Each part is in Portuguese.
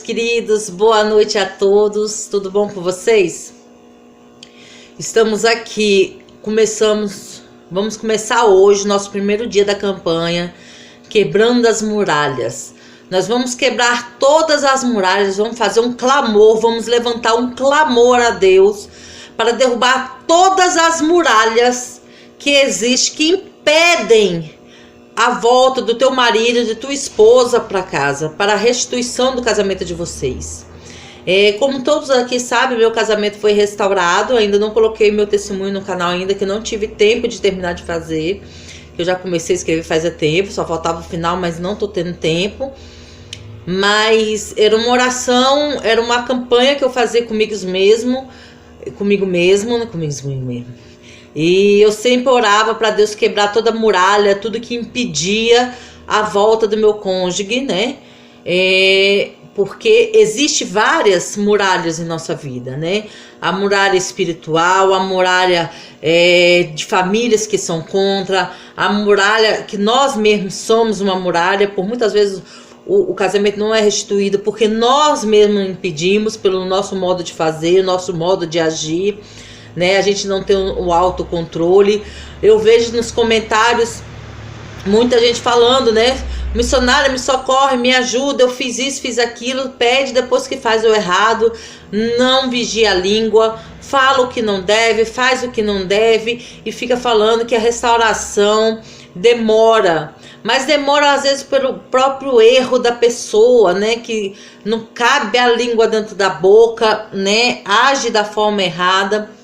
queridos, boa noite a todos, tudo bom com vocês? Estamos aqui, vamos começar hoje, nosso primeiro dia da campanha, quebrando as muralhas. Nós vamos quebrar todas as muralhas, vamos fazer um clamor, vamos levantar um clamor a Deus, para derrubar todas as muralhas que existem, que impedem a volta do teu marido, de tua esposa para casa, para a restituição do casamento de vocês. Como todos aqui sabem, meu casamento foi restaurado, ainda não coloquei meu testemunho no canal ainda, que não tive tempo de terminar de fazer. Eu já comecei a escrever faz tempo, só faltava o final, mas não tô tendo tempo. Mas era uma oração, era uma campanha que eu fazia comigo mesmo. E eu sempre orava para Deus quebrar toda a muralha, tudo que impedia a volta do meu cônjuge, né? Porque existe várias muralhas em nossa vida, né? A muralha espiritual, a muralha de famílias que são contra, a muralha que nós mesmos somos uma muralha, por muitas vezes o casamento não é restituído porque nós mesmos impedimos pelo nosso modo de fazer, nosso modo de agir, né? A gente não tem o autocontrole. Eu vejo nos comentários muita gente falando, né? Missionária, me socorre, me ajuda, eu fiz isso, fiz aquilo. Pede depois que faz o errado, não vigia a língua, fala o que não deve, faz o que não deve e fica falando que a restauração demora. Mas demora às vezes pelo próprio erro da pessoa, né? Que não cabe a língua dentro da boca, né? Age da forma errada.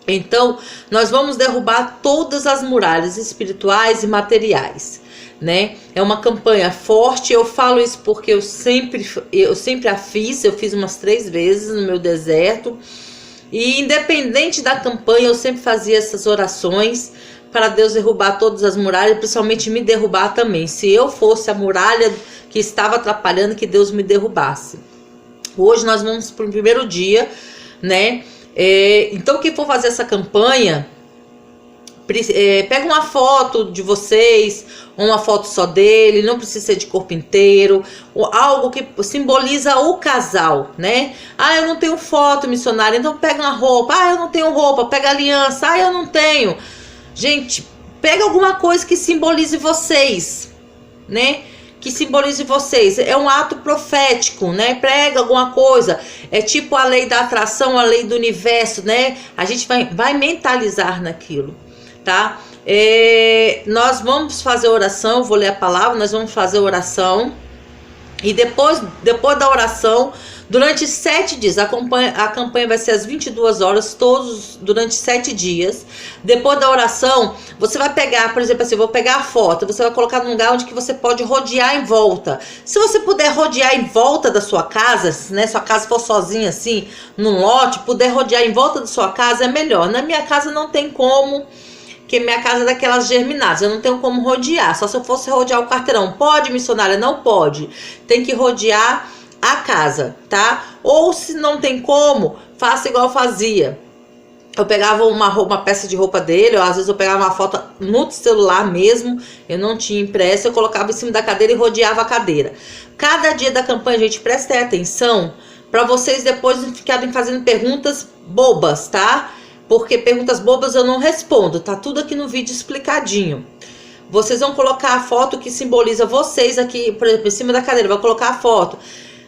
Então, nós vamos derrubar todas as muralhas espirituais e materiais, né? É uma campanha forte, eu falo isso porque eu sempre a fiz, eu fiz umas 3 vezes no meu deserto. E independente da campanha, eu sempre fazia essas orações para Deus derrubar todas as muralhas, principalmente me derrubar também. Se eu fosse a muralha que estava atrapalhando, que Deus me derrubasse. Hoje nós vamos para o primeiro dia, né? Então quem for fazer essa campanha, pega uma foto de vocês, ou uma foto só dele, não precisa ser de corpo inteiro, ou algo que simboliza o casal, né? Ah, eu não tenho foto, missionária, então pega uma roupa. Ah, eu não tenho roupa, pega aliança. Ah, eu não tenho. Gente, pega alguma coisa que simbolize vocês, né? Que simbolize vocês, é um ato profético, né? Prega alguma coisa, é tipo a lei da atração, a lei do universo, né? A gente vai mentalizar naquilo, tá? Nós vamos fazer oração, vou ler a palavra, nós vamos fazer oração, e depois da oração, durante 7 dias, a campanha vai ser às 22 horas, todos durante 7 dias. Depois da oração, você vai pegar, por exemplo assim, vou pegar a foto, você vai colocar num lugar onde que você pode rodear em volta. Se você puder rodear em volta da sua casa, né, sua casa for sozinha assim, num lote, puder rodear em volta da sua casa é melhor. Na minha casa não tem como, porque minha casa é daquelas germinadas, eu não tenho como rodear, só se eu fosse rodear o quarteirão. Pode, missionária? Não pode. Tem que rodear a casa, tá? Ou se não tem como, faça igual eu fazia. Eu pegava uma peça de roupa dele, ou às vezes eu pegava uma foto no celular mesmo, eu não tinha impresso, eu colocava em cima da cadeira e rodeava a cadeira. Cada dia da campanha, gente, prestem atenção, para vocês depois não ficarem fazendo perguntas bobas, tá? Porque perguntas bobas eu não respondo, tá tudo aqui no vídeo explicadinho. Vocês vão colocar a foto que simboliza vocês aqui, por exemplo, em cima da cadeira, vou colocar a foto.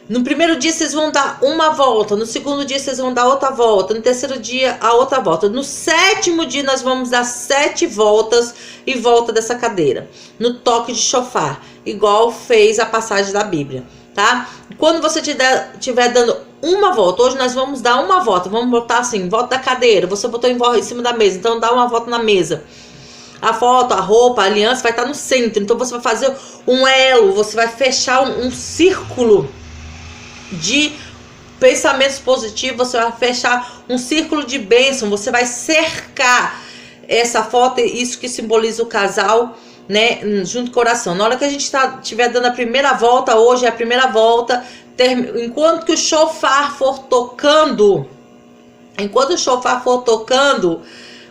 No primeiro dia vocês vão dar uma volta, no segundo dia vocês vão dar outra volta, no terceiro dia a outra volta. No 7º dia nós vamos dar 7 voltas em volta dessa cadeira, no toque de chofar, igual fez a passagem da Bíblia, tá? Quando você estiver dando uma volta, hoje nós vamos dar uma volta, vamos botar assim, em volta da cadeira, você botou em cima da mesa, então dá uma volta na mesa. A foto, a roupa, a aliança vai estar no centro, então você vai fazer um elo, você vai fechar um círculo de pensamentos positivos, você vai fechar um círculo de bênção, você vai cercar essa foto, isso que simboliza o casal, né, junto com o coração. Na hora que a gente estiver dando a primeira volta, hoje é a primeira volta, enquanto que o chofar for tocando,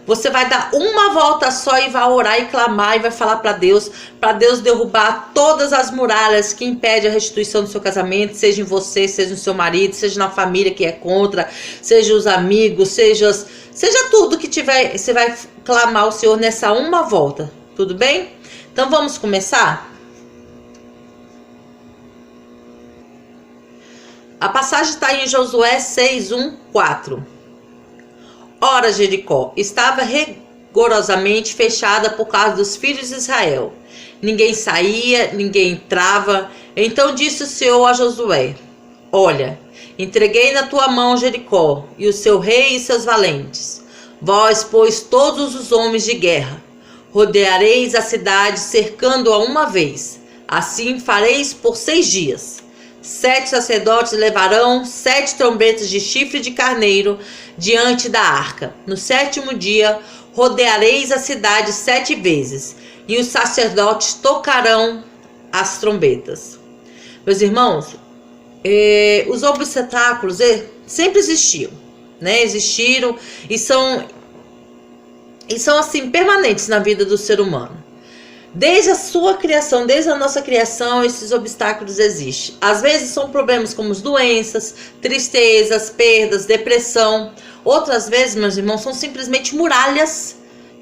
Você vai dar uma volta só e vai orar e clamar e vai falar para Deus derrubar todas as muralhas que impedem a restituição do seu casamento, seja em você, seja no seu marido, seja na família que é contra, seja os amigos, seja tudo que tiver. Você vai clamar ao Senhor nessa uma volta, tudo bem? Então vamos começar? A passagem está em Josué 6:1-4. Ora, Jericó estava rigorosamente fechada por causa dos filhos de Israel. Ninguém saía, ninguém entrava. Então disse o Senhor a Josué: olha, entreguei na tua mão Jericó, e o seu rei e seus valentes. Vós, pois, todos os homens de guerra, rodeareis a cidade, cercando-a uma vez. Assim fareis por 6 dias. 7 sacerdotes levarão 7 trombetas de chifre de carneiro diante da arca. No 7º dia, rodeareis a cidade 7 vezes, e os sacerdotes tocarão as trombetas. Meus irmãos, os obstáculos sempre existiam, né? Existiram e são assim permanentes na vida do ser humano. Desde a sua criação, desde a nossa criação, esses obstáculos existem. Às vezes são problemas como doenças, tristezas, perdas, depressão. Outras vezes, meus irmãos, são simplesmente muralhas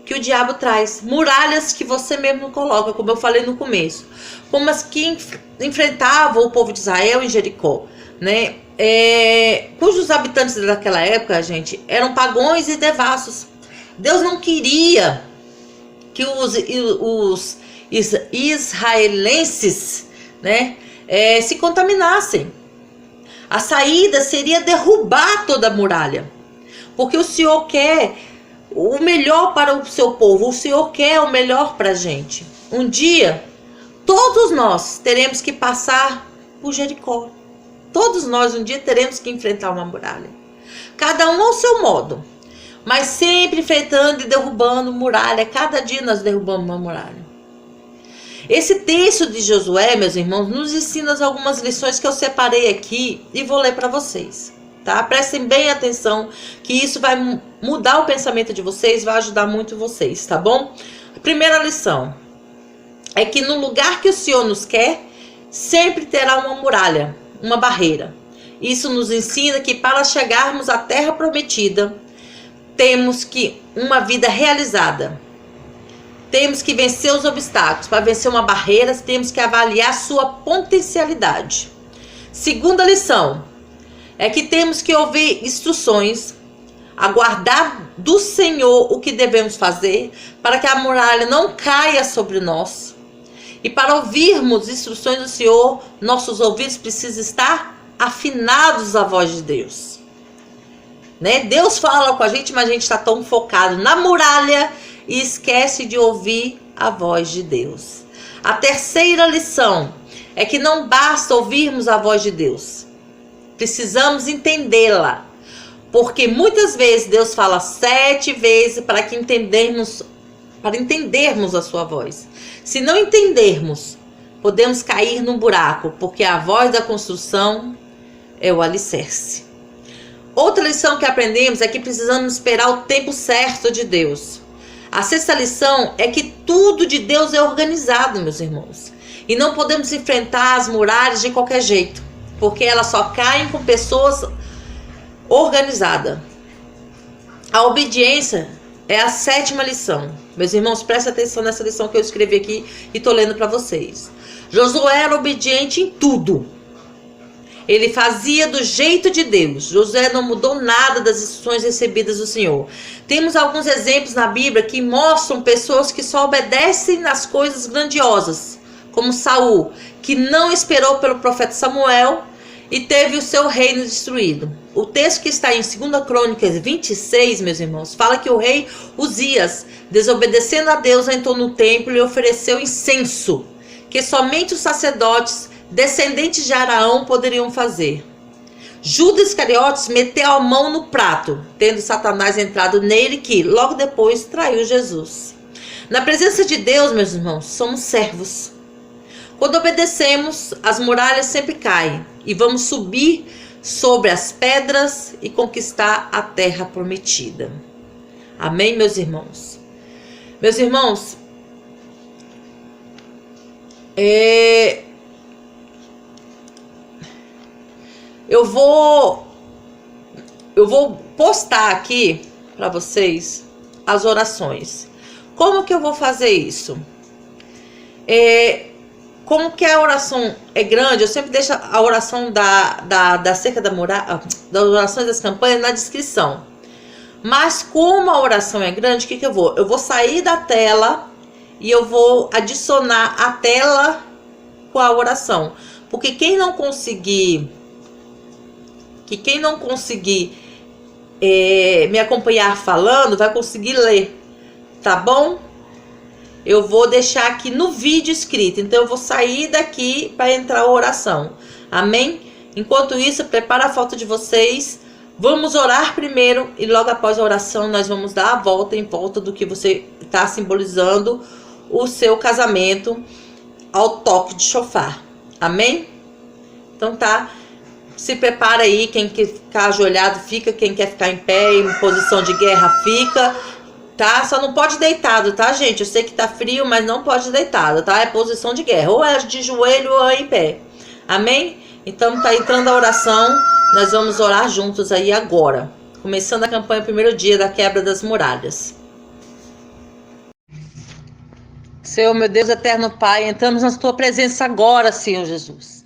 que o diabo traz. Muralhas que você mesmo coloca, como eu falei no começo. Como as que enfrentavam o povo de Israel em Jericó, né? Cujos habitantes daquela época, gente, eram pagãos e devassos. Deus não queria que os israelenses, né, se contaminassem. A saída seria derrubar toda a muralha, porque o Senhor quer o melhor para o seu povo, o Senhor quer o melhor para a gente. Um dia, todos nós teremos que passar por Jericó. Todos nós um dia teremos que enfrentar uma muralha, cada um ao seu modo, mas sempre enfrentando e derrubando muralha. Cada dia nós derrubamos uma muralha. Esse texto de Josué, meus irmãos, nos ensina algumas lições que eu separei aqui e vou ler para vocês, tá? Prestem bem atenção, que isso vai mudar o pensamento de vocês, vai ajudar muito vocês, tá bom? A primeira lição é que no lugar que o Senhor nos quer, sempre terá uma muralha, uma barreira. Isso nos ensina que para chegarmos à terra prometida, temos que uma vida realizada. Temos que vencer os obstáculos. Para vencer uma barreira, temos que avaliar sua potencialidade. Segunda lição é que temos que ouvir instruções, aguardar do Senhor o que devemos fazer para que a muralha não caia sobre nós. E para ouvirmos instruções do Senhor, nossos ouvidos precisam estar afinados à voz de Deus. Né? Deus fala com a gente, mas a gente está tão focado na muralha e esquece de ouvir a voz de Deus. A terceira lição é que não basta ouvirmos a voz de Deus, precisamos entendê-la, porque muitas vezes Deus fala 7 vezes para entendermos a sua voz. Se não entendermos, podemos cair num buraco, porque a voz da construção é o alicerce. Outra lição que aprendemos é que precisamos esperar o tempo certo de Deus. A sexta lição é que tudo de Deus é organizado, meus irmãos. E não podemos enfrentar as muralhas de qualquer jeito, porque elas só caem com pessoas organizadas. A obediência é a 7ª lição. Meus irmãos, prestem atenção nessa lição que eu escrevi aqui e estou lendo para vocês. Josué era obediente em tudo. Ele fazia do jeito de Deus. Josué não mudou nada das instruções recebidas do Senhor. Temos alguns exemplos na Bíblia que mostram pessoas que só obedecem nas coisas grandiosas, como Saul, que não esperou pelo profeta Samuel e teve o seu reino destruído. O texto que está em 2 Crônicas 26, meus irmãos, fala que o rei Uzias, desobedecendo a Deus, entrou no templo e ofereceu incenso, que somente os sacerdotes descendentes de Araão poderiam fazer. Judas Iscariotes meteu a mão no prato, tendo Satanás entrado nele, que logo depois traiu Jesus. Na presença de Deus, meus irmãos, somos servos. Quando obedecemos, as muralhas sempre caem e vamos subir sobre as pedras e conquistar a terra prometida. Amém, meus irmãos? Meus irmãos, eu vou postar aqui para vocês as orações. Como que eu vou fazer isso? Como que a oração é grande, eu sempre deixo a oração da cerca da muralha, das orações das campanhas na descrição. Mas como a oração é grande, o que que eu vou? Eu vou sair da tela e eu vou adicionar a tela com a oração. Porque quem não conseguir me acompanhar falando, vai conseguir ler, tá bom? Eu vou deixar aqui no vídeo escrito, então eu vou sair daqui para entrar a oração, amém? Enquanto isso, prepara a foto de vocês, vamos orar primeiro e logo após a oração nós vamos dar a volta em volta do que você está simbolizando o seu casamento ao toque de chofar, amém? Então tá, se prepara aí, quem quer ficar ajoelhado fica, quem quer ficar em pé, em posição de guerra fica, tá? Só não pode deitado, tá, gente? Eu sei que tá frio, mas não pode deitado, tá? É posição de guerra, ou é de joelho ou é em pé, amém? Então tá entrando a oração, nós vamos orar juntos aí agora, começando a campanha, primeiro dia da quebra das muralhas. Senhor, meu Deus, eterno Pai, entramos na tua presença agora, Senhor Jesus.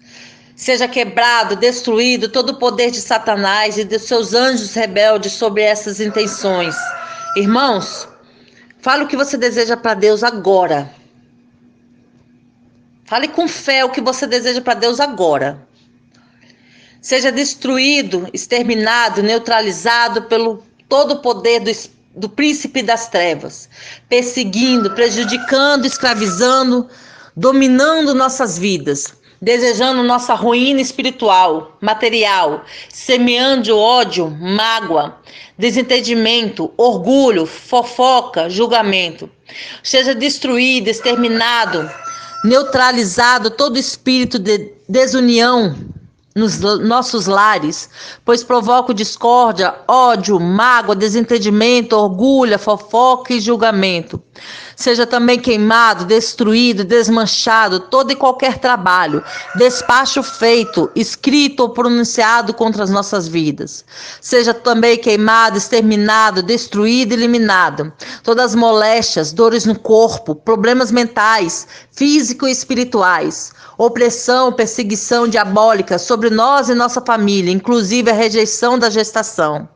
Seja quebrado, destruído todo o poder de Satanás e de seus anjos rebeldes sobre essas intenções. Irmãos, fale o que você deseja para Deus agora. Fale com fé o que você deseja para Deus agora. Seja destruído, exterminado, neutralizado pelo todo o poder do príncipe das trevas, perseguindo, prejudicando, escravizando, dominando nossas vidas, desejando nossa ruína espiritual, material, semeando ódio, mágoa, desentendimento, orgulho, fofoca, julgamento. Seja destruído, exterminado, neutralizado todo espírito de desunião nos nossos lares, pois provoca discórdia, ódio, mágoa, desentendimento, orgulho, fofoca e julgamento. Seja também queimado, destruído, desmanchado todo e qualquer trabalho, despacho feito, escrito ou pronunciado contra as nossas vidas. Seja também queimado, exterminado, destruído, eliminado. Todas as moléstias, dores no corpo, problemas mentais, físicos e espirituais, opressão, perseguição diabólica sobre nós e nossa família, inclusive a rejeição da gestação.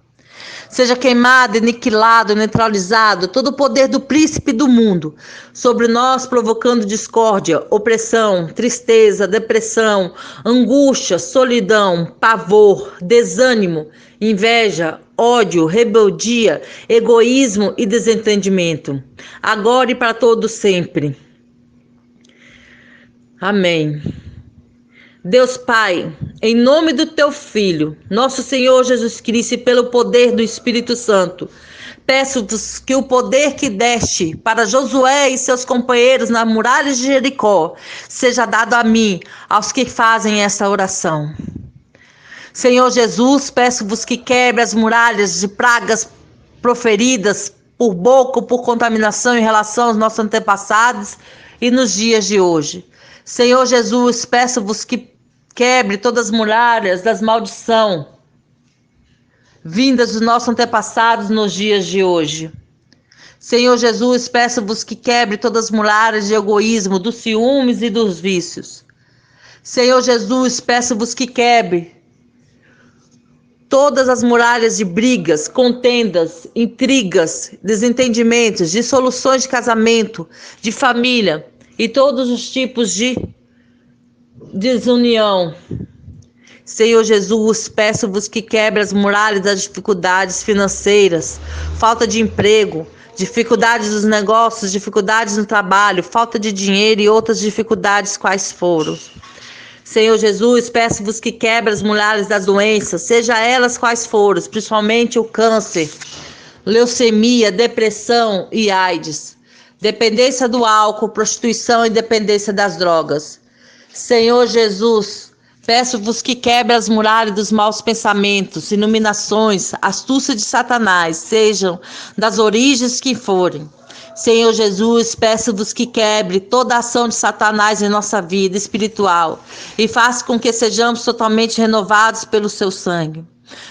Seja queimado, aniquilado, neutralizado todo o poder do príncipe do mundo sobre nós, provocando discórdia, opressão, tristeza, depressão, angústia, solidão, pavor, desânimo, inveja, ódio, rebeldia, egoísmo e desentendimento, agora e para todo sempre. Amém. Deus Pai, em nome do Teu Filho, nosso Senhor Jesus Cristo, e pelo poder do Espírito Santo, peço-vos que o poder que deste para Josué e seus companheiros nas muralhas de Jericó seja dado a mim, aos que fazem essa oração. Senhor Jesus, peço-vos que quebre as muralhas de pragas proferidas por boca ou por contaminação em relação aos nossos antepassados e nos dias de hoje. Senhor Jesus, peço-vos que quebre todas as muralhas das maldição vindas dos nossos antepassados nos dias de hoje. Senhor Jesus, peço-vos que quebre todas as muralhas de egoísmo, dos ciúmes e dos vícios. Senhor Jesus, peço-vos que quebre todas as muralhas de brigas, contendas, intrigas, desentendimentos, dissoluções de casamento, de família e todos os tipos de desunião. Senhor Jesus, peço-vos que quebre as muralhas das dificuldades financeiras, falta de emprego, dificuldades dos negócios, dificuldades no trabalho, falta de dinheiro e outras dificuldades quais foram. Senhor Jesus, peço-vos que quebre as muralhas das doenças, seja elas quais forem, principalmente o câncer, leucemia, depressão e AIDS, dependência do álcool, prostituição e dependência das drogas. Senhor Jesus, peço-vos que quebre as muralhas dos maus pensamentos, iluminações, astúcia de Satanás, sejam das origens que forem. Senhor Jesus, peço-vos que quebre toda a ação de Satanás em nossa vida espiritual e faça com que sejamos totalmente renovados pelo seu sangue.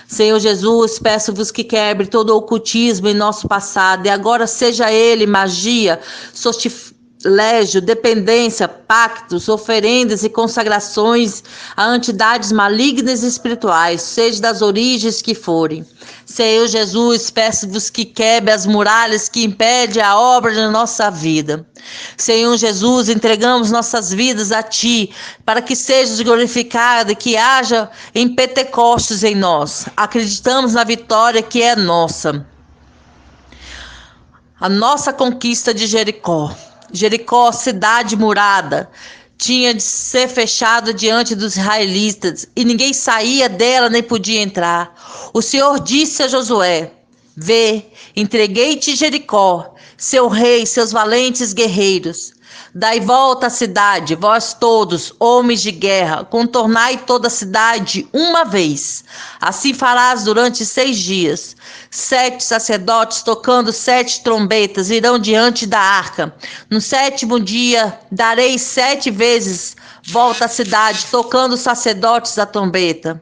Senhor Jesus, peço-vos que quebre todo o ocultismo em nosso passado e agora seja ele magia, sortilégio, dependência, pactos, oferendas e consagrações a entidades malignas e espirituais, seja das origens que forem. Senhor Jesus, peço-vos que quebre as muralhas que impedem a obra da nossa vida. Senhor Jesus, entregamos nossas vidas a Ti, para que sejas glorificado e que haja em Pentecostes em nós. Acreditamos na vitória que é nossa. A nossa conquista de Jericó. Jericó, cidade murada, tinha de ser fechada diante dos israelitas, e ninguém saía dela nem podia entrar. O Senhor disse a Josué: vê, entreguei-te Jericó, seu rei, seus valentes guerreiros. Dai volta à cidade, vós todos, homens de guerra, contornai toda a cidade uma vez. Assim farás durante 6 dias. 7 sacerdotes tocando 7 trombetas irão diante da arca. No 7º dia darei 7 vezes volta à cidade, tocando os sacerdotes a trombeta.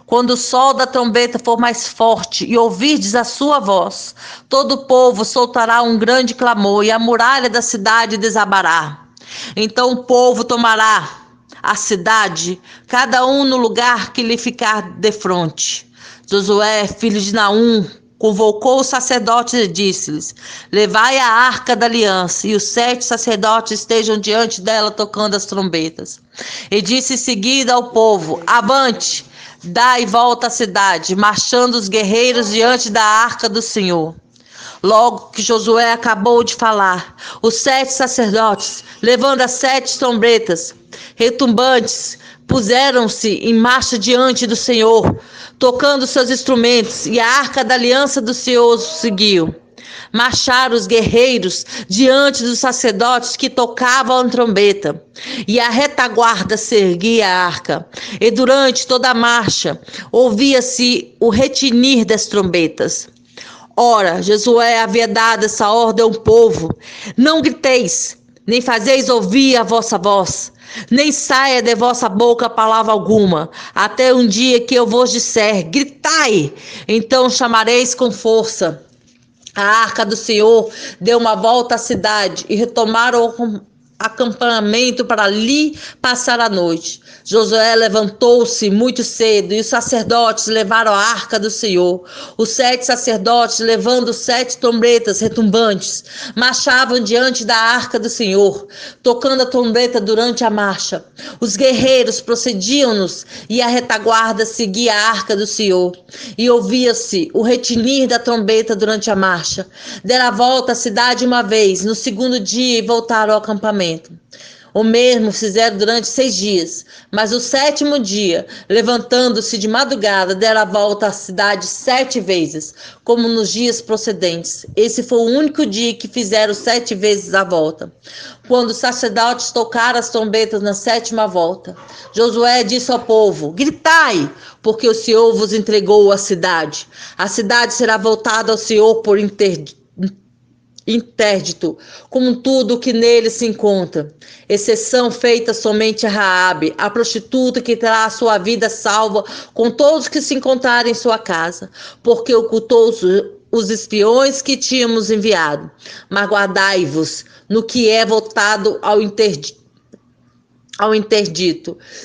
Quando o sol da trombeta for mais forte e ouvirdes a sua voz, todo o povo soltará um grande clamor e a muralha da cidade desabará. Então o povo tomará a cidade, cada um no lugar que lhe ficar defronte. Josué, filho de Naum, convocou os sacerdotes e disse-lhes: levai a arca da aliança, e os 7 sacerdotes estejam diante dela tocando as trombetas. E disse em seguida ao povo: avante, dai volta à cidade, marchando os guerreiros diante da arca do Senhor. Logo que Josué acabou de falar, os 7 sacerdotes, levando as 7 trombetas retumbantes, puseram-se em marcha diante do Senhor, tocando seus instrumentos, e a arca da aliança do Senhor os seguiu. Marcharam os guerreiros diante dos sacerdotes que tocavam a trombeta, e a retaguarda seguia a arca, e durante toda a marcha ouvia-se o retinir das trombetas. Ora, Josué havia dado essa ordem ao povo: não griteis, nem fazeis ouvir a vossa voz, nem saia de vossa boca palavra alguma, até um dia que eu vos disser: gritai, então chamareis com força. A arca do Senhor deu uma volta à cidade e retomaram o acampamento para ali passar a noite. Josué levantou-se muito cedo e os sacerdotes levaram a arca do Senhor. Os 7 sacerdotes, levando 7 trombetas retumbantes, marchavam diante da arca do Senhor, tocando a trombeta durante a marcha. Os guerreiros procediam-nos e a retaguarda seguia a arca do Senhor. E ouvia-se o retinir da trombeta durante a marcha. Deram a volta à cidade uma vez, no 2º dia, e voltaram ao acampamento. O mesmo fizeram durante 6 dias, mas o 7º dia, levantando-se de madrugada, deram a volta à cidade 7 vezes, como nos dias procedentes. Esse foi o único dia que fizeram 7 vezes a volta. Quando os sacerdotes tocaram as trombetas na 7ª volta, Josué disse ao povo: gritai, porque o Senhor vos entregou a cidade. A cidade será voltada ao Senhor por interdito, como tudo o que nele se encontra, exceção feita somente a Raabe, a prostituta, que terá a sua vida salva com todos que se encontrarem em sua casa, porque ocultou os espiões que tínhamos enviado. Mas guardai-vos no que é voltado ao interdito.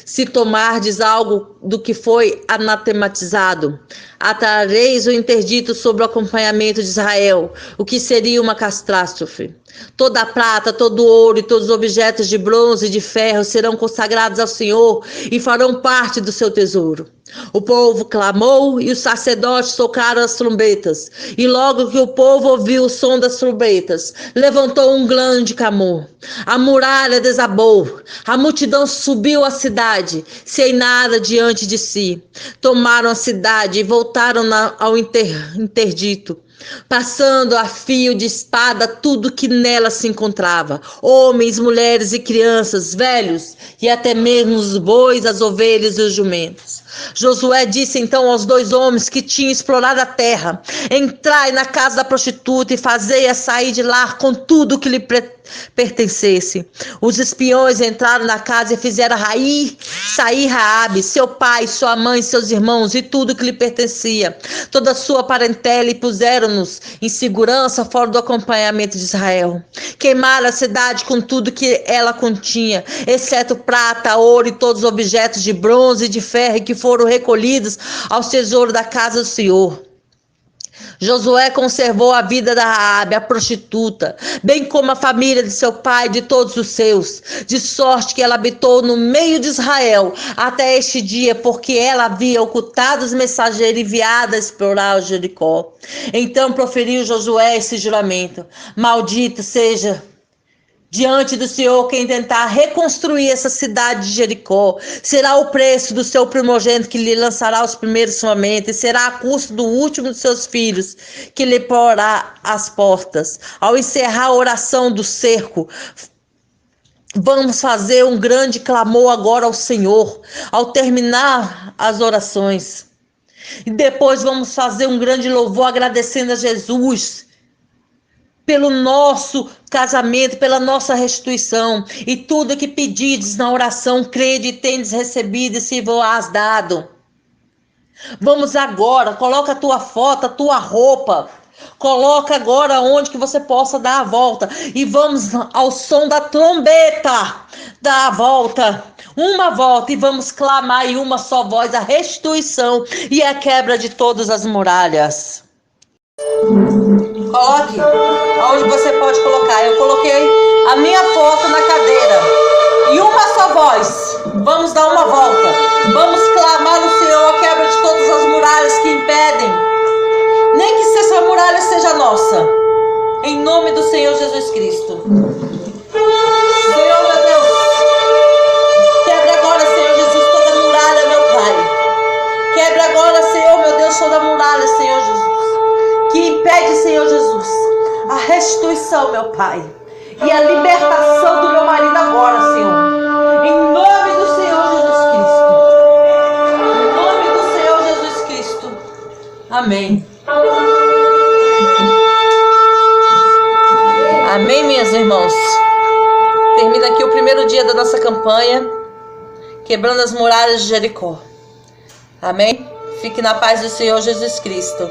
Se tomardes algo do que foi anatematizado, atrareis o interdito sobre o acompanhamento de Israel, o que seria uma catástrofe. Toda a prata, todo o ouro e todos os objetos de bronze e de ferro serão consagrados ao Senhor e farão parte do seu tesouro. O povo clamou e os sacerdotes tocaram as trombetas. E logo que o povo ouviu o som das trombetas, levantou um grande clamor. A muralha desabou. A multidão subiu à cidade, sem nada diante de si. Tomaram a cidade e voltaram ao interdito. passando a fio de espada tudo que nela se encontrava, homens, mulheres e crianças, velhos e até mesmo os bois, as ovelhas e os jumentos. Josué disse então aos 2 homens que tinham explorado a terra: entrai na casa da prostituta e fazei-a sair de lá com tudo que lhe pertencesse. Os espiões entraram na casa e fizeram sair Raabe, seu pai, sua mãe, seus irmãos e tudo que lhe pertencia, toda a sua parentela, e puseram-nos em segurança fora do acompanhamento de Israel. Queimaram a cidade com tudo que ela continha, exceto prata, ouro e todos os objetos de bronze e de ferro que foram recolhidos aos tesouros da casa do Senhor. Josué conservou a vida da Raabe, a prostituta, bem como a família de seu pai e de todos os seus, de sorte que ela habitou no meio de Israel até este dia, porque ela havia ocultado os mensageiros enviados a explorar o Jericó. Então proferiu Josué esse juramento: maldito seja diante do Senhor quem tentar reconstruir essa cidade de Jericó. Será o preço do seu primogênito que lhe lançará os primeiros somente, e será a custo do último de seus filhos que lhe porá as portas. Ao encerrar a oração do cerco, vamos fazer um grande clamor agora ao Senhor. Ao terminar as orações, e depois vamos fazer um grande louvor agradecendo a Jesus pelo nosso casamento, pela nossa restituição, e tudo que pedides na oração, crede e tendes recebido, e se vos dado. Vamos agora, coloca a tua foto, a tua roupa, coloca agora onde que você possa dar a volta, e vamos ao som da trombeta dar a volta, uma volta, e vamos clamar em uma só voz a restituição e a quebra de todas as muralhas. Coloque aonde você pode colocar. Eu coloquei a minha foto na cadeira. E uma só voz. Vamos dar uma volta. Vamos clamar no Senhor a quebra de todas as muralhas que impedem. Nem que essa muralha seja nossa. Em nome do Senhor Jesus Cristo. Senhor, meu Deus. Quebre agora, Senhor Jesus, toda muralha, meu Pai. Quebre agora, Senhor, meu Deus, toda muralha, Senhor Jesus, que impede, Senhor Jesus, a restituição, meu Pai, e a libertação do meu marido agora, Senhor, em nome do Senhor Jesus Cristo, em nome do Senhor Jesus Cristo, amém. Amém, minhas irmãs. Termina aqui o primeiro dia da nossa campanha, quebrando as muralhas de Jericó. Amém? Fique na paz do Senhor Jesus Cristo.